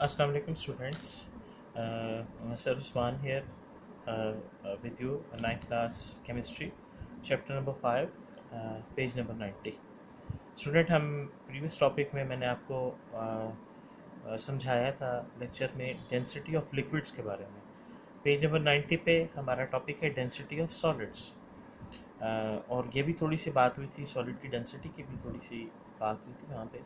Assalamu alaikum students. Sir Usman here with you, 9th class chemistry, chapter number 5, page number 90. Student हम previous topic में मैंने आपको समझाया था लेक्चर में डेंसिटी ऑफ लिक्विड्स के बारे में। पेज नंबर 90 पे हमारा टॉपिक है डेंसिटी ऑफ सॉलिड्स। और ये भी थोड़ी सी बात हुई थी, सॉलिड की डेंसिटी की भी थोड़ी सी बात हुई थी वहाँ पे।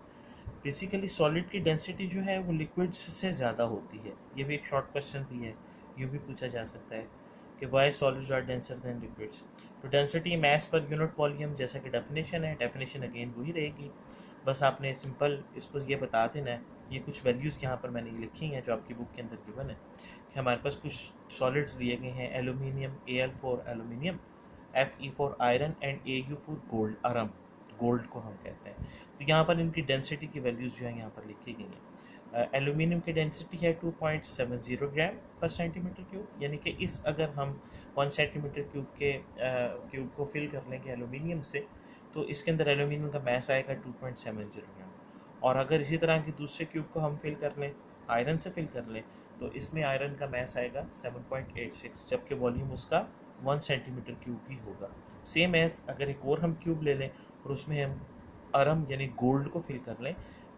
बेसिकली सॉलिड की डेंसिटी जो है वो लिक्विड्स से ज़्यादा होती है। ये भी एक शॉर्ट क्वेश्चन भी है, यूँ भी पूछा जा सकता है कि why solids are denser than liquids. तो density mass per unit volume जैसा कि डेफिनेशन है, डेफिनेशन अगेन वही रहेगी। बस आपने सिंपल इसको ये बता देना है। ये कुछ वैल्यूज़ यहाँ पर मैंने लिखी हैं जो आपकी बुक के अंदर गिवन है कि हमारे पास कुछ सॉलिड्स दिए गए हैं। Aluminium Al for aluminium, Fe for iron and Au for gold, अरम gold को हम कहते हैं। तो यहाँ पर इनकी डेंसिटी की वैल्यूज़ जो है यहाँ पर लिखी गई हैं। एल्यूमिनियम की डेंसिटी है 2.70 ग्राम पर सेंटीमीटर क्यूब, यानी कि इस अगर हम 1 सेंटीमीटर क्यूब को फिल कर लेंगे एल्यूमिनियम से, तो इसके अंदर एल्यूमिनियम का मैस आएगा 2.70 ग्राम। और अगर इसी तरह की दूसरे क्यूब को हम फिल कर लें, आयरन से फिल कर लें, तो इसमें आयरन का मैस आएगा 7.86, जबकि वॉल्यूम उसका 1 सेंटीमीटर क्यूब ही होगा। सेम एज अगर एक और हम क्यूब ले लें और उसमें हम अरम यानी गोल्ड को फिल कर लें,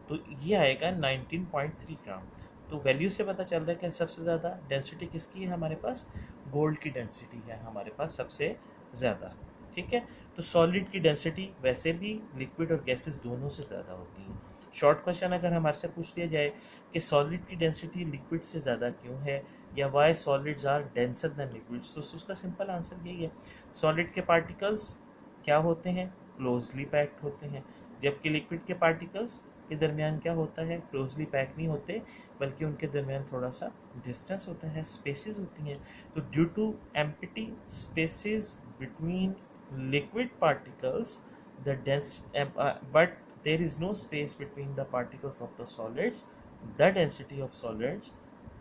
तो ये आएगा 19.3 ग्राम। तो वैल्यू से पता चल रहा है कि सबसे ज़्यादा डेंसिटी किसकी है हमारे पास, गोल्ड की डेंसिटी है हमारे पास सबसे ज़्यादा। ठीक है, तो सॉलिड की डेंसिटी वैसे भी लिक्विड और गैसेस दोनों से ज़्यादा होती है। शॉर्ट क्वेश्चन अगर हमारे से पूछ लिया जाए कि सॉलिड की डेंसिटी लिक्विड से ज़्यादा क्यों है, या why solids are denser than liquids, तो उसका सिंपल आंसर यही है। सॉलिड के पार्टिकल्स क्या होते हैं, क्लोजली पैक्ड होते हैं, जबकि लिक्विड के पार्टिकल्स के दरमियान क्या होता है, क्लोजली पैक नहीं होते, बल्कि उनके दरमियान थोड़ा सा डिस्टेंस होता है, स्पेसेस होती हैं। तो due to empty spaces between liquid particles, the dense but there is no space between the particles of the solids, the density of solids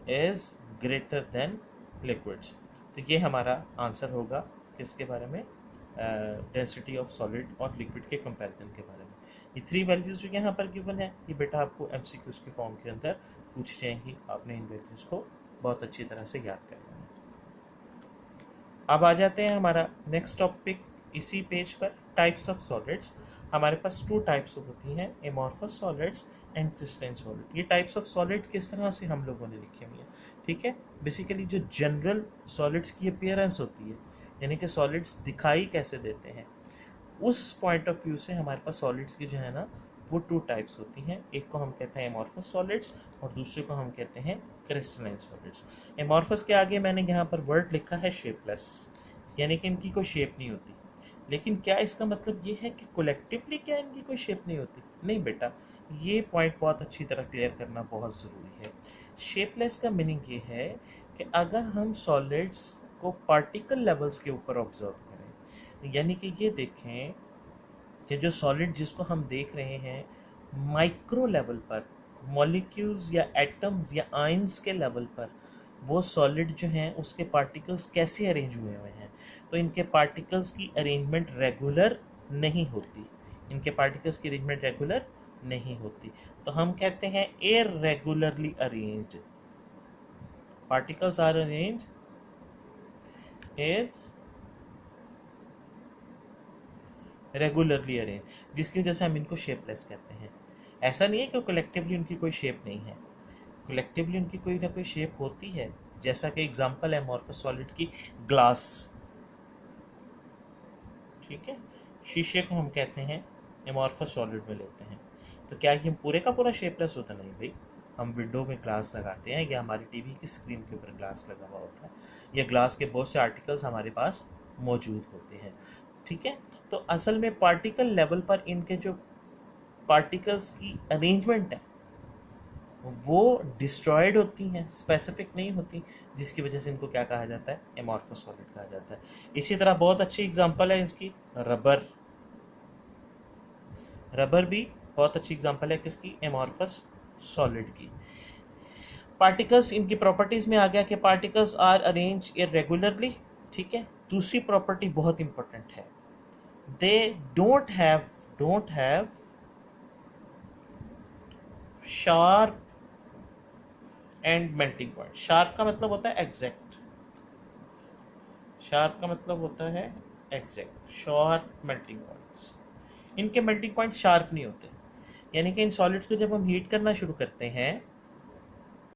is greater than liquids। तो ये हमारा आंसर होगा किसके बारे में, डेंसिटी ऑफ सॉलिड और liquid के comparison के बारे में। ये 3 वैल्यूज़ जो यहाँ पर गिवन है, ये बेटा आपको MCQs के फॉर्म के अंदर पूछ जाएंगी, आपने इन वैल्यूज़ को बहुत अच्छी तरह से याद कर लेना। अब आ जाते हैं हमारा नेक्स्ट टॉपिक इसी पेज पर, टाइप्स ऑफ सॉलिड्स। हमारे पास 2 टाइप्स होती हैं, amorphous solids and crystalline solid. ये टाइप्स ऑफ सॉलिड किस तरह से हम लोगों ने लिखे हुए हैं, ठीक है। बेसिकली जो जनरल सॉलिड्स की अपीयरेंस होती है, यानी कि सॉलिड्स दिखाई कैसे देते हैं, उस पॉइंट ऑफ व्यू से हमारे पास सॉलिड्स की जो है ना वो 2 टाइप्स होती हैं। एक को हम कहते हैं एमॉर्फस सॉलिड्स और दूसरे को हम कहते हैं क्रिस्टलाइन सॉलिड्स। एमॉर्फस के आगे मैंने यहाँ पर वर्ड लिखा है शेपलेस, यानी कि इनकी कोई शेप नहीं होती। लेकिन क्या इसका मतलब ये है कि कोलेक्टिवली क्या इनकी कोई शेप नहीं होती? नहीं बेटा, ये पॉइंट बहुत अच्छी तरह क्लियर करना बहुत ज़रूरी है। शेपलेस का मीनिंग ये है कि अगर हम सॉलिड्स को पार्टिकल लेवल्स के ऊपर ऑब्जर्व करें, यानी कि ये देखें कि जो सॉलिड जिसको हम देख रहे हैं माइक्रो लेवल पर, मॉलिक्यूल्स या एटम्स या आयंस के लेवल पर, वो सॉलिड जो हैं उसके पार्टिकल्स कैसे अरेंज हुए हुए हैं, तो इनके पार्टिकल्स की अरेंजमेंट रेगुलर नहीं होती। इनके पार्टिकल्स की अरेंजमेंट रेगुलर नहीं होती, तो हम कहते हैं irregularly arranged. Particles are arranged regularly arrange, जिसकी वजह से हम इनको शेपलेस कहते हैं। ऐसा नहीं है कि कलेक्टिवली उनकी कोई शेप नहीं है, कलेक्टिवली उनकी कोई ना कोई शेप होती है। जैसा कि एग्जांपल है एमॉर्फस सॉलिड की ग्लास, ठीक है, शीशे को हम कहते हैं एमॉर्फस सॉलिड में लेते हैं। तो क्या ये पूरे का पूरा शेपलेस होता? नहीं भाई, हम विंडो में ग्लास लगाते हैं या हमारी टीवी की स्क्रीन के ऊपर ग्लास लगा हुआ होता है, या ग्लास के बहुत से आर्टिकल्स हमारे पास मौजूद होते हैं, ठीक है। तो असल में पार्टिकल लेवल पर इनके जो पार्टिकल्स की अरेंजमेंट है वो डिस्ट्रॉयड होती हैं, स्पेसिफिक नहीं होती, जिसकी वजह से इनको क्या कहा जाता है, एमॉर्फस सॉलिड कहा जाता है। इसी तरह बहुत अच्छी एग्जांपल है इसकी रबर। रबर भी बहुत अच्छी एग्जांपल है किसकी, एमॉर्फस सॉलिड की। पार्टिकल्स, इनकी प्रॉपर्टीज में आ गया कि पार्टिकल्स आर अरेंज इरेगुलरली, ठीक है। दूसरी प्रॉपर्टी बहुत इंपॉर्टेंट है, they don't have sharp and melting point. Sharp का मतलब होता है एग्जैक्ट, शार्प का मतलब होता है एग्जैक्ट, शॉर्प मेल्टिंग पॉइंट्स। इनके मेल्टिंग पॉइंट शार्प नहीं होते, यानी कि इन सॉलिड्स को जब हम हीट करना शुरू करते हैं